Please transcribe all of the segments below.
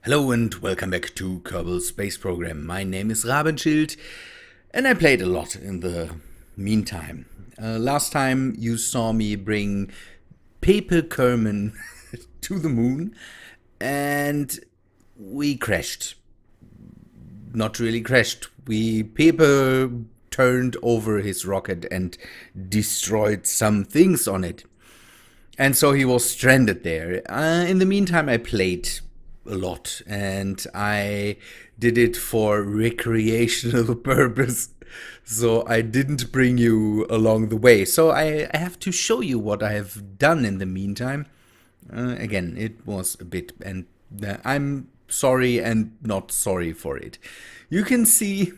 Hello and welcome back to Kerbal Space Program. My name is Rabenschild and I played a lot in the meantime. Last time you saw me bring Paper Kerman to the moon and we crashed. Not really crashed. Paper turned over his rocket and destroyed some things on it. And so he was stranded there. In the meantime, I played a lot and I did it for recreational purpose. So I didn't bring you along the way. So I have to show you what I have done in the meantime. Again, it was a bit, and I'm sorry and not sorry for it. You can see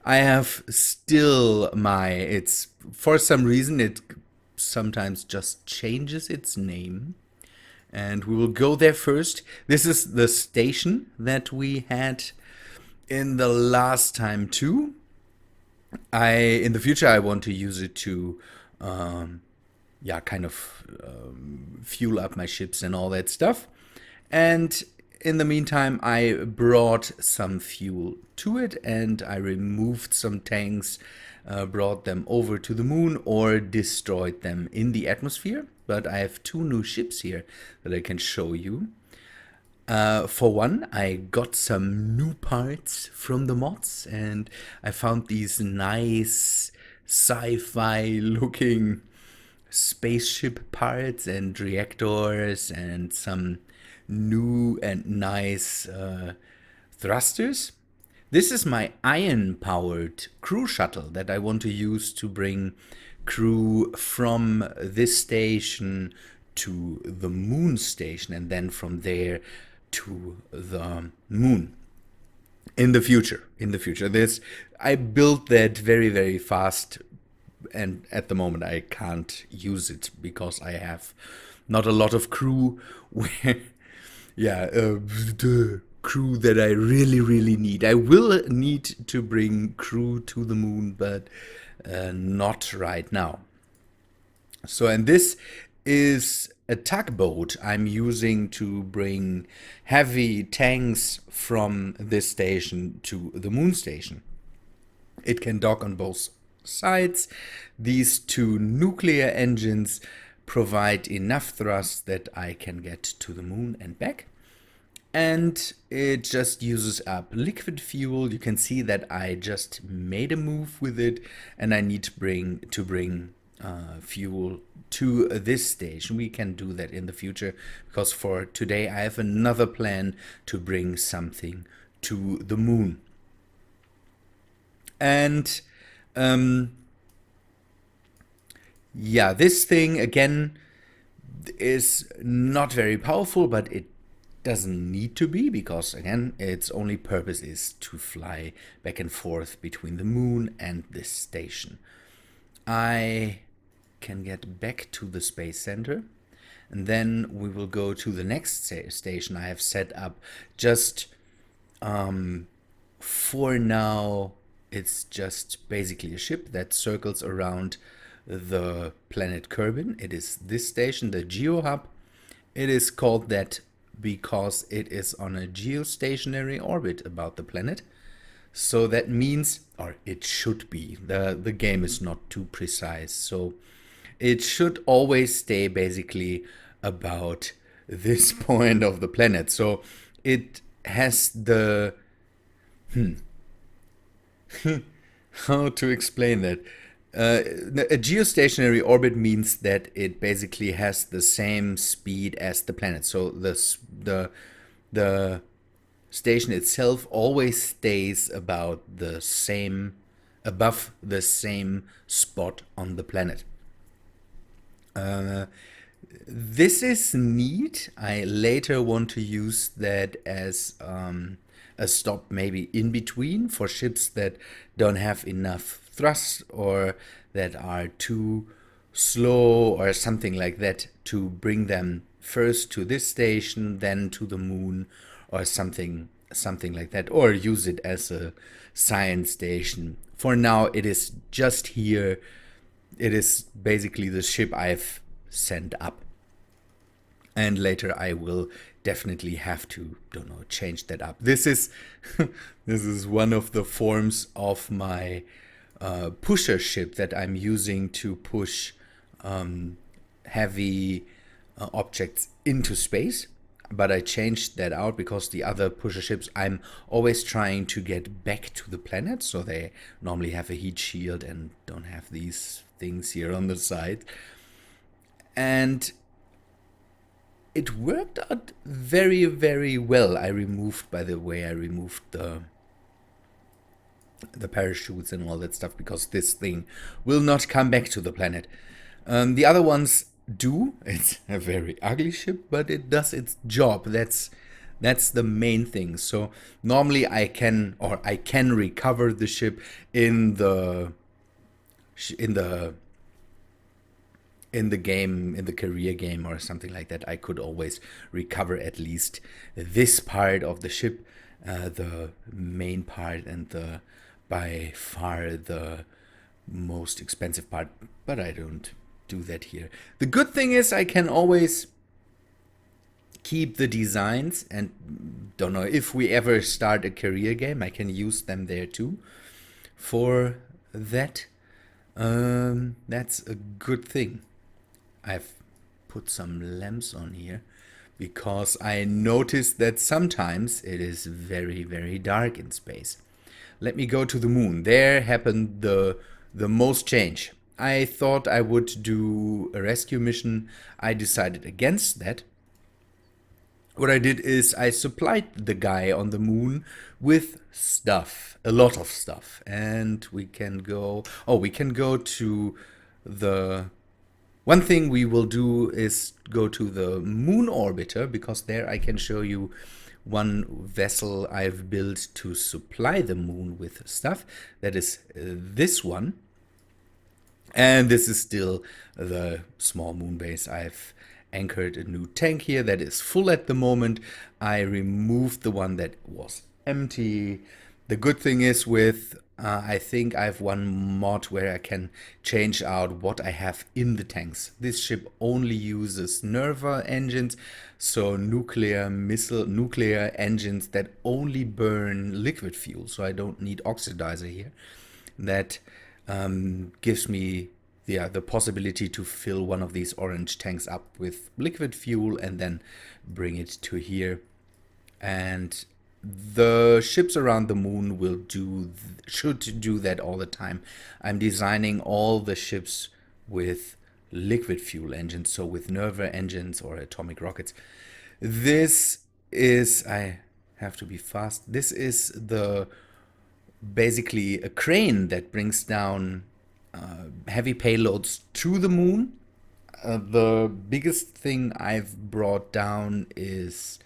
I have still it's for some reason it sometimes just changes its name. And we will go there first. This is the station that we had in the last time too. In the future I want to use it to fuel up my ships and all that stuff. And in the meantime, I brought some fuel to it and I removed some tanks, brought them over to the moon or destroyed them in the atmosphere. But I have two new ships here that I can show you. For one, I got some new parts from the mods and I found these nice sci-fi looking spaceship parts and reactors and some new and nice thrusters. This is my iron-powered crew shuttle that I want to use to bring crew from this station to the moon station and then from there to the moon. In the future, this I built that very fast, and at the moment I can't use it because I have not a lot of crew. Where, the crew that I really need. I will need to bring crew to the moon, but not right now. So, and this is a tugboat I'm using to bring heavy tanks from this station to the moon station. It can dock on both sides. These two nuclear engines provide enough thrust that I can get to the moon and back. And it just uses up liquid fuel. You can see that I just made a move with it and I need to bring fuel to this station. We can do that in the future because for today I have another plan to bring something to the moon. And this thing again is not very powerful, but it doesn't need to be because again its only purpose is to fly back and forth between the moon and this station. I can get back to the space center and then we will go to the next station I have set up. Just for now it's just basically a ship that circles around the planet Kerbal. It is this station, the Geo Hub. It is called that because it is on a geostationary orbit about the planet. So that means, or it should be, the game is not too precise, so it should always stay basically about this point of the planet. So it has the how to explain that? A geostationary orbit means that it basically has the same speed as the planet. So the station itself always stays about the same, above the same spot on the planet. This is neat. I later want to use that as a stop maybe in between for ships that don't have enough thrust or that are too slow or something like that, to bring them first to this station, then to the moon or something like that, or use it as a science station. For now it is just here. It is basically the ship I've sent up. And later I will definitely have to, don't know, change that up. This is this is one of the forms of my pusher ship that I'm using to push heavy objects into space. But I changed that out because the other pusher ships, I'm always trying to get back to the planet. So they normally have a heat shield and don't have these things here on the side. And it worked out very, very well. I removed, by the way, I removed the parachutes and all that stuff because this thing will not come back to the planet. The other ones do. It's a very ugly ship, but it does its job. That's the main thing. So normally I can recover the ship in the game, in the career game or something like that. I could always recover at least this part of the ship, the main part, and the by far the most expensive part, but I don't do that here. The good thing is I can always keep the designs, and don't know, if we ever start a career game, I can use them there too for that. That's a good thing. I've put some lamps on here because I noticed that sometimes it is very, very dark in space. Let me go to the moon. There happened the most change. I thought I would do a rescue mission. I decided against that. What I did is I supplied the guy on the moon with stuff, a lot of stuff. And we can go to the... One thing we will do is go to the moon orbiter, because there I can show you one vessel I've built to supply the moon with stuff. That is this one. And this is still the small moon base. I've anchored a new tank here that is full at the moment. I removed the one that was empty. The good thing is with, I think I have one mod where I can change out what I have in the tanks. This ship only uses Nerva engines, so nuclear engines that only burn liquid fuel. So I don't need oxidizer here. That gives me the possibility to fill one of these orange tanks up with liquid fuel and then bring it to here. And the ships around the moon should do that all the time. I'm designing all the ships with liquid fuel engines, so with Nerva engines or atomic rockets. This is, I have to be fast, this is basically a crane that brings down heavy payloads to the moon. The biggest thing I've brought down is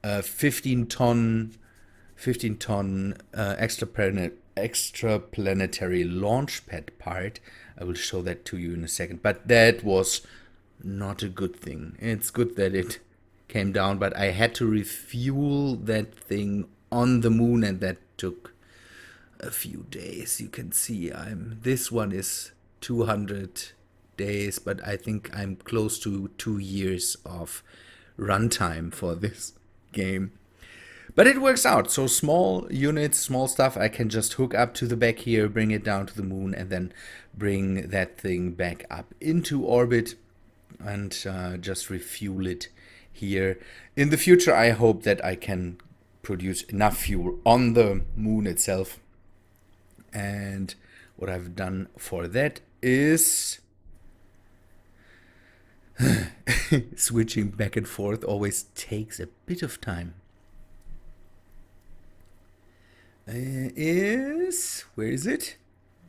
a 15-ton extraplanetary launch pad part. I will show that to you in a second, but that was not a good thing. It's good that it came down, but I had to refuel that thing on the moon, and that took a few days. You can see this one is 200 days, but I think I'm close to 2 years of runtime for this game. But it works out. So small units, small stuff, I can just hook up to the back here, bring it down to the moon, and then bring that thing back up into orbit and just refuel it here. In the future, I hope that I can produce enough fuel on the moon itself. And what I've done for that is switching back and forth always takes a bit of time. Where is it?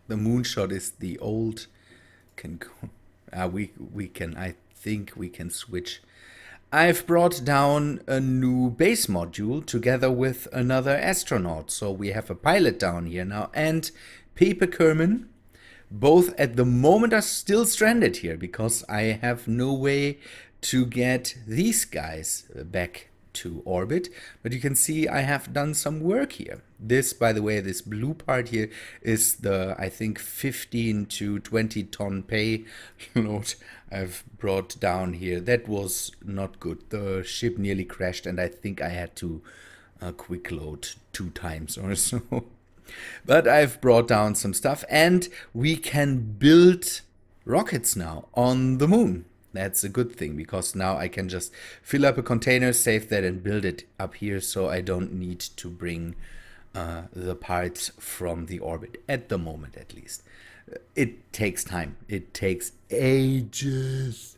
The moonshot is the old. Can go. I think we can switch. I've brought down a new base module together with another astronaut. So we have a pilot down here now and Pepe Kerman. Both at the moment are still stranded here because I have no way to get these guys back to orbit. But you can see I have done some work here. This, by the way, this blue part here is the, I think, 15 to 20 ton payload I've brought down here. That was not good. The ship nearly crashed, and I think I had to quick load 2 times or so. But I've brought down some stuff, and we can build rockets now on the moon. That's a good thing, because now I can just fill up a container, save that, and build it up here, so I don't need to bring the parts from the orbit, at the moment at least. It takes time. It takes ages.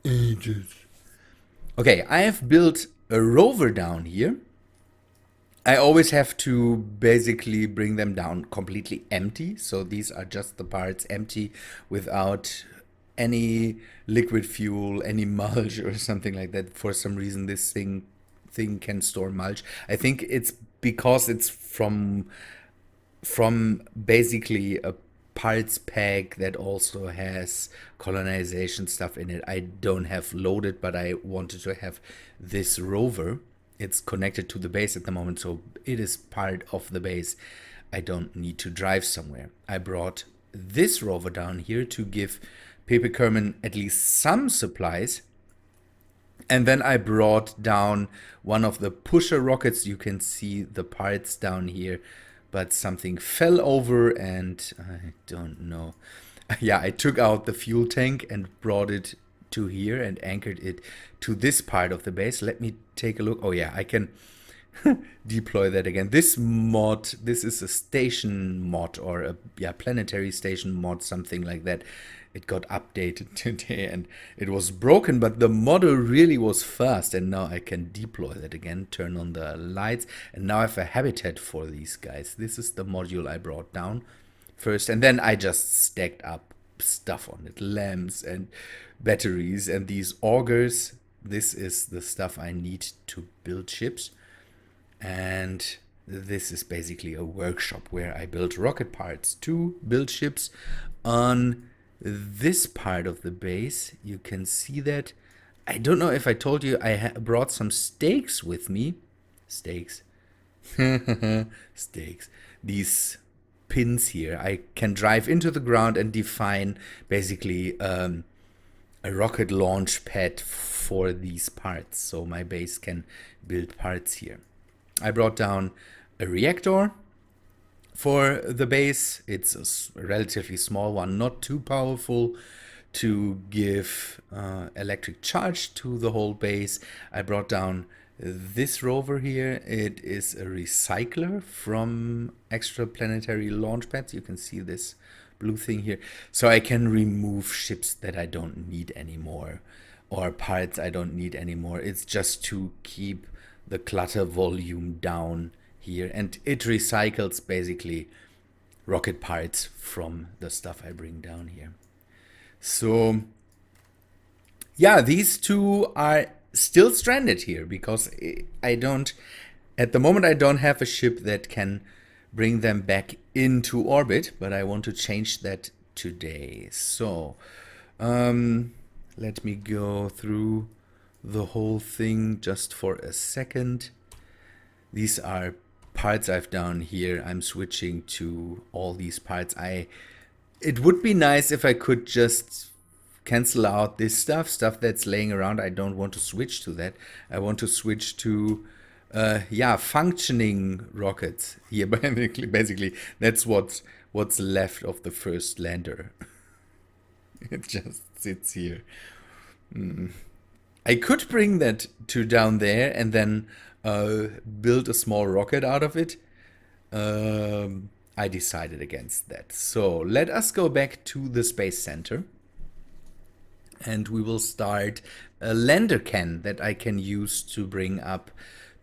Okay, I have built a rover down here. I always have to basically bring them down completely empty. So these are just the parts empty, without any liquid fuel, any mulch or something like that. For some reason, this thing can store mulch. I think it's because it's from basically a parts pack that also has colonization stuff in it. I don't have loaded, but I wanted to have this rover. It's connected to the base at the moment, so it is part of the base. I don't need to drive somewhere. I brought this rover down here to give Pepe Kerman at least some supplies. And then I brought down one of the pusher rockets. You can see the parts down here, but something fell over and I don't know. Yeah, I took out the fuel tank and brought it to here and anchored it to this part of the base. Let me take a look. Oh yeah, I can deploy that again. This mod, this is a station mod, or a planetary station mod, something like that. It got updated today and it was broken, but the model really was fast, and now I can deploy that again, turn on the lights, and now I have a habitat for these guys. This is the module I brought down first, and then I just stacked up stuff on it, lamps and batteries and these augers. This is the stuff I need to build ships, and this is basically a workshop where I build rocket parts to build ships. On this part of the base, you can see that. I don't know if I told you, I brought some stakes with me. Stakes. Stakes. These pins here. I can drive into the ground and define basically a rocket launch pad for these parts. So my base can build parts here. I brought down a reactor for the base. It's a relatively small one, not too powerful to give electric charge to the whole base. I brought down this rover here. It is a recycler from extraplanetary launch pads. You can see this blue thing here. So I can remove ships that I don't need anymore, or parts I don't need anymore. It's just to keep the clutter volume down here, and it recycles basically rocket parts from the stuff I bring down here. So yeah, these two are still stranded here because at the moment I don't have a ship that can bring them back into orbit, but I want to change that today. So let me go through the whole thing just for a second. These are parts I've done here. I'm switching to all these parts. It would be nice if I could just cancel out this stuff that's laying around. I don't want to switch to that. I want to switch to functioning rockets here. Basically that's what's left of the first lander. It just sits here. I could bring that to down there and then build a small rocket out of it. I decided against that. So let us go back to the Space Center, and we will start a lander can that I can use to bring up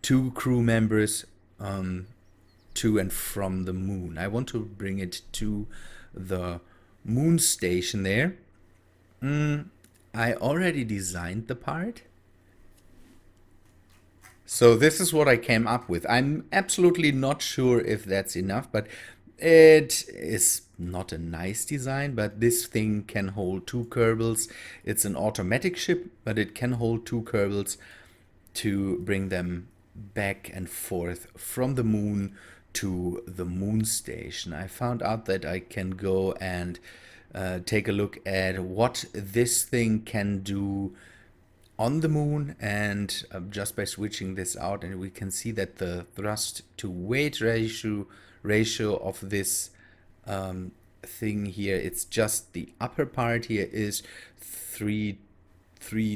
2 crew members to and from the moon. I want to bring it to the moon station there. I already designed the part. So this is what I came up with. I'm absolutely not sure if that's enough, but it is not a nice design. But this thing can hold 2 Kerbals. It's an automatic ship, but it can hold 2 Kerbals. to bring them back and forth from the moon to the moon station. I found out that I can go and take a look at what this thing can do on the moon, and just by switching this out, and we can see that the thrust to weight ratio of this thing here, it's just the upper part here is 3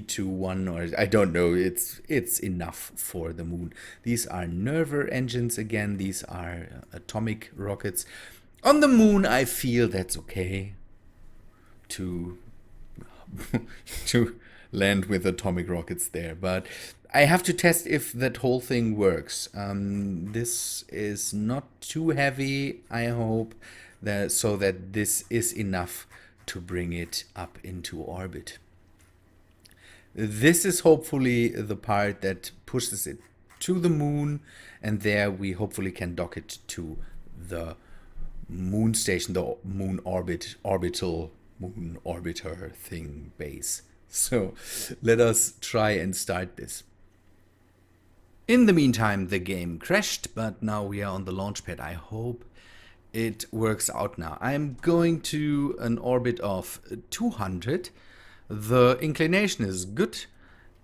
to 1, or I don't know. It's enough for the moon. These are Nerver engines again. These are atomic rockets. On the moon, I feel that's okay to to land with atomic rockets there, but I have to test if that whole thing works. This is not too heavy, I hope, so that this is enough to bring it up into orbit. This is hopefully the part that pushes it to the moon, and there we hopefully can dock it to the moon station, the moon orbital moon orbiter thing base. So let us try and start this. In the meantime, the game crashed, but now we are on the launch pad. I hope it works out now. I'm going to an orbit of 200. The inclination is good,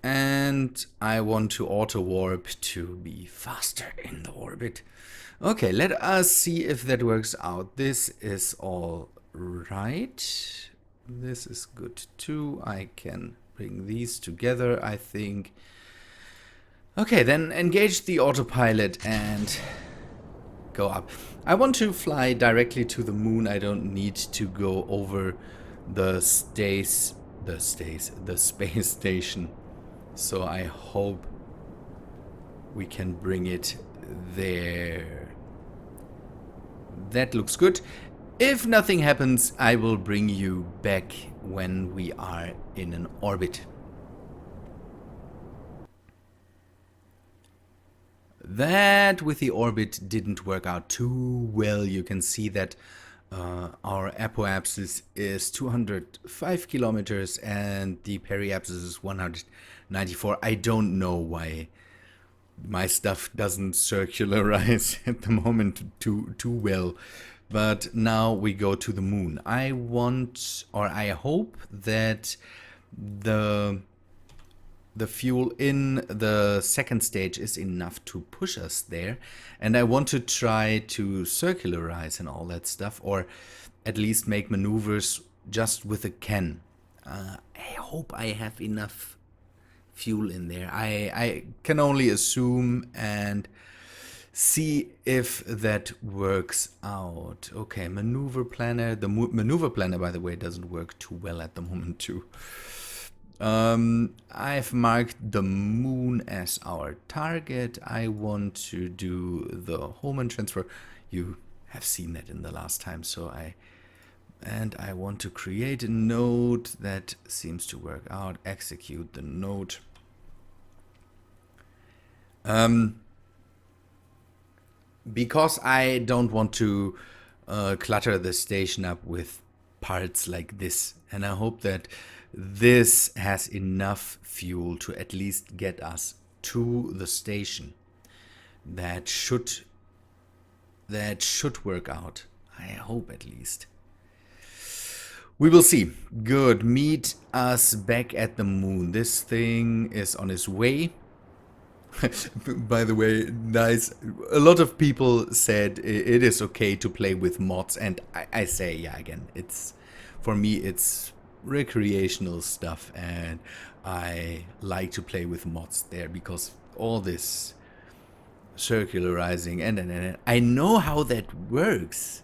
and I want to auto warp to be faster in the orbit. Okay, let us see if that works out. This is all right. This is good too. I can bring these together, I think. Okay, then engage the autopilot and go up. I want to fly directly to the moon. I don't need to go over the space station. So I hope we can bring it there. That looks good. If nothing happens, I will bring you back when we are in an orbit. That with the orbit didn't work out too well. You can see that our apoapsis is 205 kilometers and the periapsis is 194. I don't know why my stuff doesn't circularize at the moment too well. But now we go to the moon. I want, or I hope that the fuel in the second stage is enough to push us there. And I want to try to circularize and all that stuff, or at least make maneuvers just with a can. I hope I have enough fuel in there. I can only assume and see if that works out. Okay, maneuver planner. The maneuver planner, by the way, doesn't work too well at the moment too. I've marked the moon as our target. I want to do the Hohmann transfer. You have seen that in the last time, so I want to create a node that seems to work out. Execute the node. Because I don't want to clutter the station up with parts like this, and I hope that this has enough fuel to at least get us to the station. That should work out. I hope at least. We will see. Good. Meet us back at the moon. This thing is on its way. By the way, nice. A lot of people said it is okay to play with mods, and I say, yeah, again, it's, for me, it's recreational stuff, and I like to play with mods there because all this circularizing and I know how that works.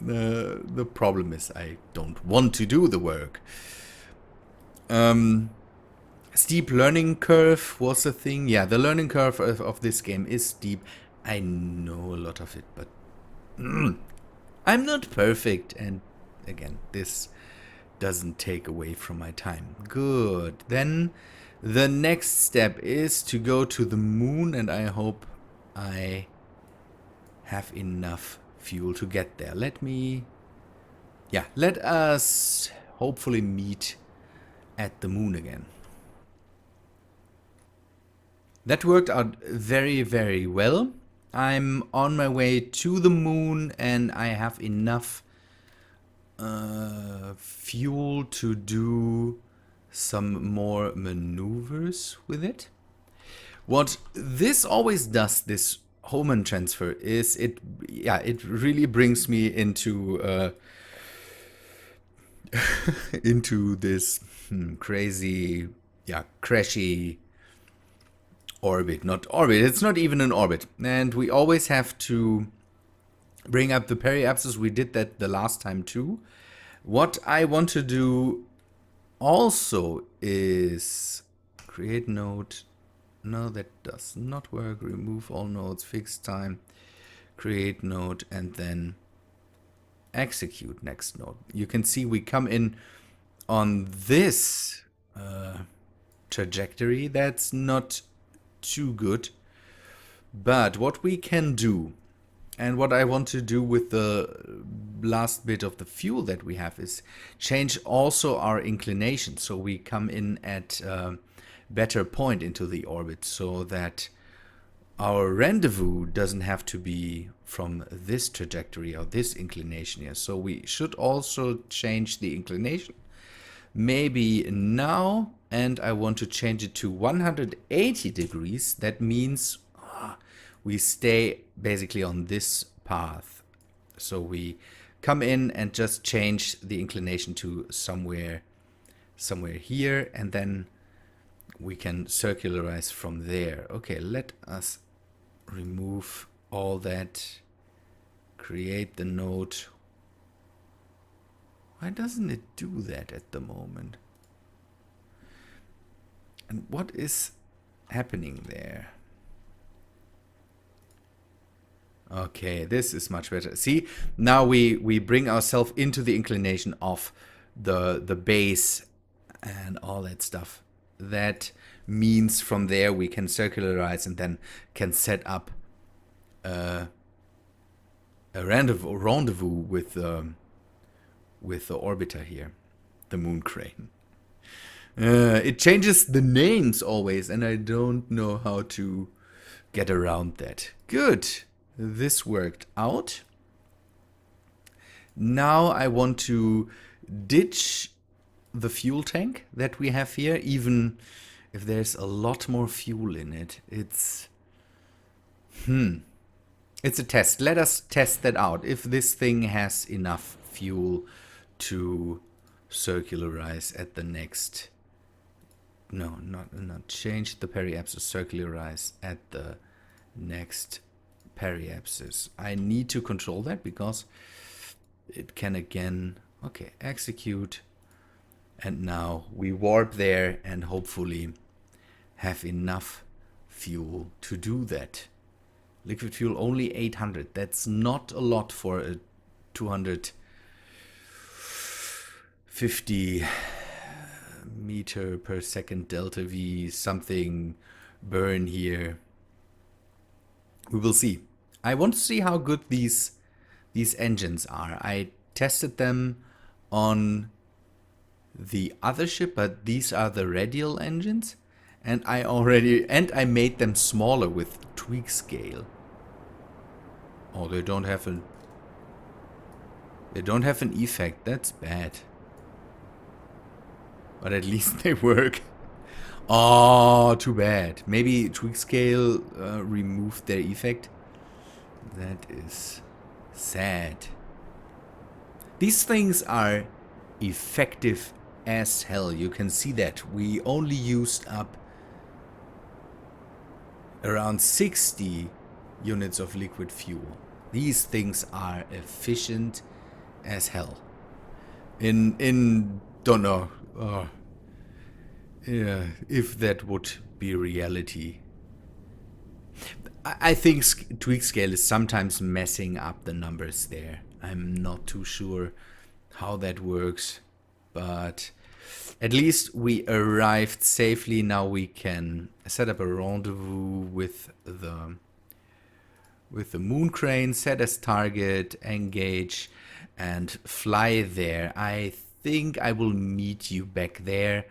The problem is I don't want to do the work. Steep learning curve was a thing. Yeah, the learning curve of this game is steep. I know a lot of it, but I'm not perfect, and again, this doesn't take away from my time. Good. Then the next step is to go to the moon, and I hope I have enough fuel to get there. Let us hopefully meet at the moon again. That worked out very, very well. I'm on my way to the moon and I have enough fuel to do some more maneuvers with it. What this always does, this Hohmann transfer, is it really brings me into into this crazy, crashy orbit. Not orbit, it's not even an orbit. And we always have to bring up the periapsis. We did that the last time too. What I want to do also is create node. No, that does not work. Remove all nodes, fix time, create node, and then execute next node. You can see we come in on this trajectory. That's not too good. But what we can do, and what I want to do with the last bit of the fuel that we have, is change also our inclination. So we come in at a better point into the orbit so that our rendezvous doesn't have to be from this trajectory or this inclination here. So we should also change the inclination. Maybe now, and I want to change it to 180 degrees. That means we stay basically on this path. So we come in and just change the inclination to somewhere here, and then we can circularize from there. Okay, let us remove all that, create the node. Why doesn't it do that at the moment? And what is happening there? Okay, this is much better. See, now we bring ourselves into the inclination of the base and all that stuff. That means from there we can circularize and then can set up a rendezvous with the orbiter here, the moon crane. It changes the names always, and I don't know how to get around that. Good. This worked out. Now I want to ditch the fuel tank that we have here, even if there's a lot more fuel in it. It's a test. Let us test that out. If this thing has enough fuel to circularize at the next... No, not change the periapsis, circularize at the next periapsis. I need to control that because it can again... Okay, execute. And now we warp there and hopefully have enough fuel to do that. Liquid fuel only 800. That's not a lot for a 250 meter per second delta V something burn here. We will see. I want to see how good these engines are. I tested them on the other ship, but these are the radial engines, and I made them smaller with tweak scale. Oh, they don't have an effect. That's bad. But at least they work. Oh, too bad. Maybe tweak scale removed their effect. That is sad. These things are effective as hell. You can see that. We only used up around 60 units of liquid fuel. These things are efficient as hell. In don't know. Yeah, if that would be reality. I think tweak scale is sometimes messing up the numbers there. I'm not too sure how that works, but at least we arrived safely. Now we can set up a rendezvous with the moon crane, set as target, engage, and fly there. I think I will meet you back there.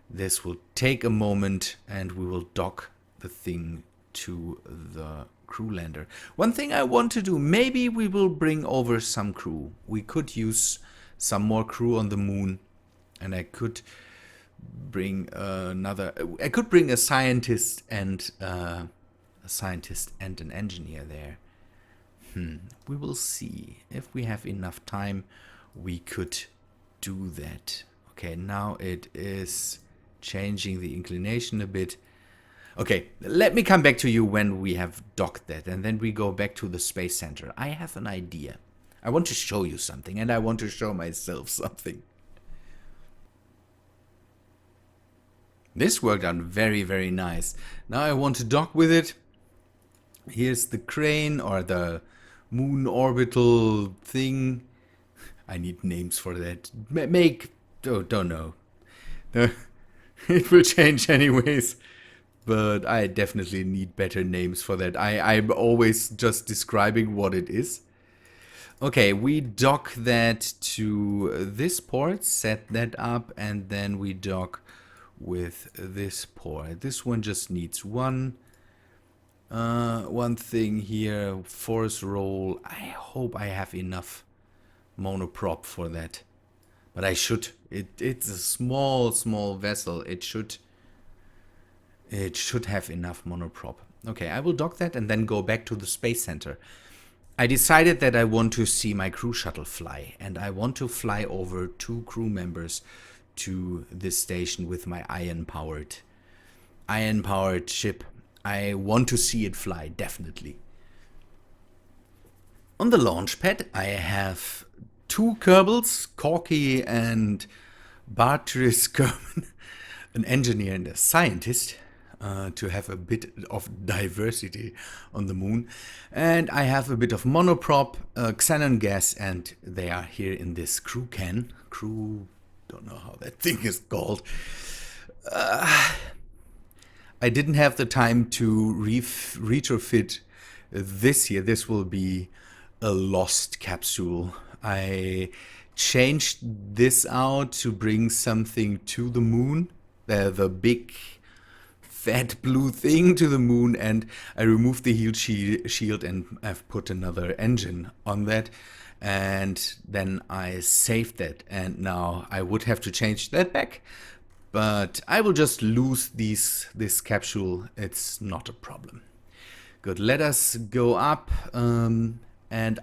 This will take a moment and we will dock a thing to the crew lander. One thing I want to do, maybe we will bring over some crew. We could use some more crew on the moon, and I could bring I could bring a scientist and an engineer there. We will see. If we have enough time, we could do that. Okay, now it is changing the inclination a bit. Okay, let me come back to you when we have docked that, and then we go back to the space center. I have an idea. I want to show you something, and I want to show myself something. This worked out very, very nice. Now I want to dock with it. Here's the crane, or the moon orbital thing. I need names for that. Don't know. It will change anyways. But I definitely need better names for that. I'm always just describing what it is. Okay, we dock that to this port, set that up, and then we dock with this port. This one just needs one thing here, force roll. I hope I have enough monoprop for that. But I should. It's a small vessel. It should have enough monoprop. Okay, I will dock that and then go back to the space center. I decided that I want to see my crew shuttle fly, and I want to fly over 2 crew members to this station with my iron-powered ship. I want to see it fly, definitely. On the launch pad, I have 2 Kerbals, Corky and Bartris Kerbal, an engineer and a scientist, to have a bit of diversity on the moon. And I have a bit of monoprop, xenon gas, and they are here in this crew can. Don't know how that thing is called. I didn't have the time to retrofit this here. This will be a lost capsule. I changed this out to bring something to the moon. The big fat blue thing to the moon, and I removed the heat shield and I've put another engine on that, and then I saved that, and now I would have to change that back, but I will just lose this capsule. It's not a problem. Good, let us go up, and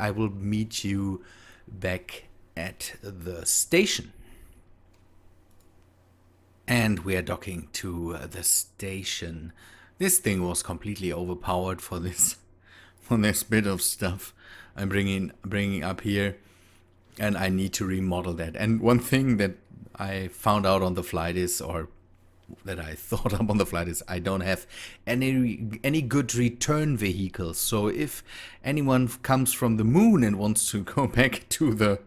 I will meet you back at the station. And we are docking to the station. This thing was completely overpowered for this bit of stuff I'm bringing up here, and I need to remodel that. And one thing that I found out on the flight is, or that I thought up on the flight, is I don't have any good return vehicles. So if anyone comes from the moon and wants to go back to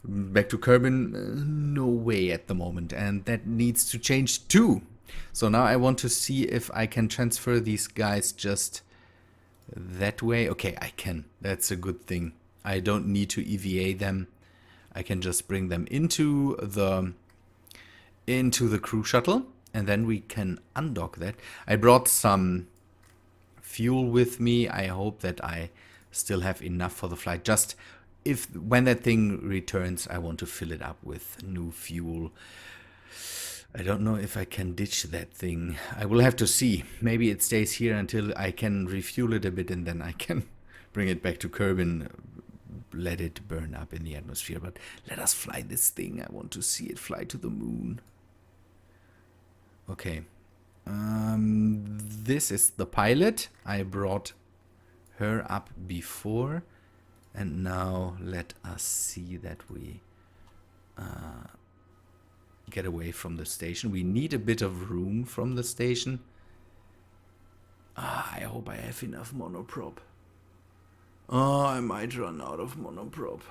Kerbal, no way at the moment, and that needs to change too. So now I want to see if I can transfer these guys just that way. Okay, I can. That's a good thing. I don't need to EVA them. I can just bring them into the crew shuttle, and then we can undock that. I brought some fuel with me. I hope that I still have enough for the flight. Just when that thing returns, I want to fill it up with new fuel. I don't know if I can ditch that thing. I will have to see. Maybe it stays here until I can refuel it a bit, and then I can bring it back to Kerbal, let it burn up in the atmosphere. But let us fly this thing. I want to see it fly to the moon. Okay. This is the pilot. I brought her up before. And now let us see that we get away from the station. We need a bit of room from the station. I hope I have enough monoprop. Oh, I might run out of monoprop.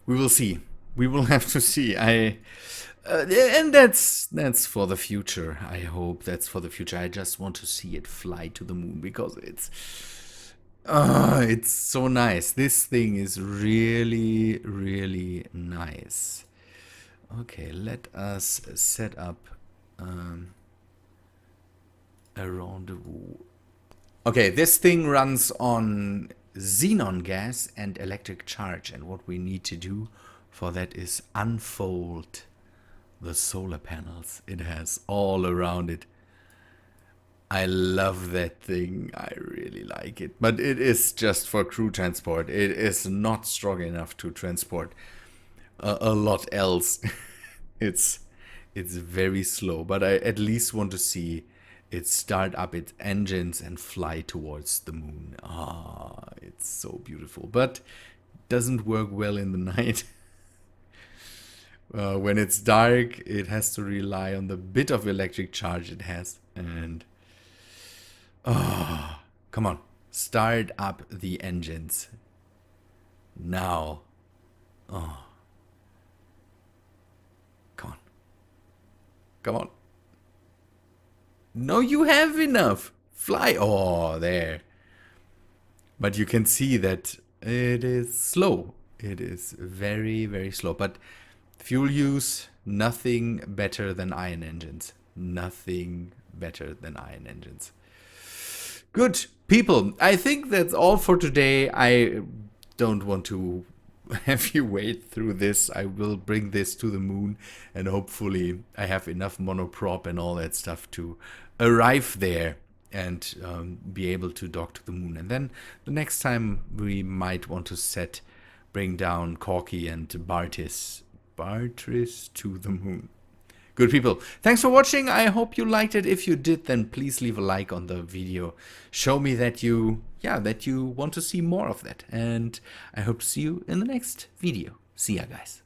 We will see. We will have to see. And that's for the future. I hope that's for the future. I just want to see it fly to the moon, because it's so nice. This thing is really, really nice. Okay, let us set up A rendezvous. Okay, this thing runs on xenon gas and electric charge, and what we need to do for that is unfold the solar panels it has all around it. I love that thing. I really like it. But it is just for crew transport. It is not strong enough to transport a lot else. it's very slow. But I at least want to see it start up its engines and fly towards the moon. Ah, it's so beautiful. But doesn't work well in the night. When it's dark, it has to rely on the bit of electric charge it has. And oh, come on. Start up the engines. Now. Oh. Come on. Come on. No, you have enough. Fly. Oh, there. But you can see that it is slow. It is very, very slow. But fuel use, nothing better than iron engines. Nothing better than iron engines. Good people, I think that's all for today. I don't want to have you wait through this. I will bring this to the moon, and hopefully I have enough monoprop and all that stuff to arrive there and be able to dock to the moon. And then the next time we might want to bring down Corky and Bartis to the moon. Good people, thanks for watching. I hope you liked it. If you did, then please leave a like on the video. Show me that you want to see more of that. And I hope to see you in the next video. See ya, guys.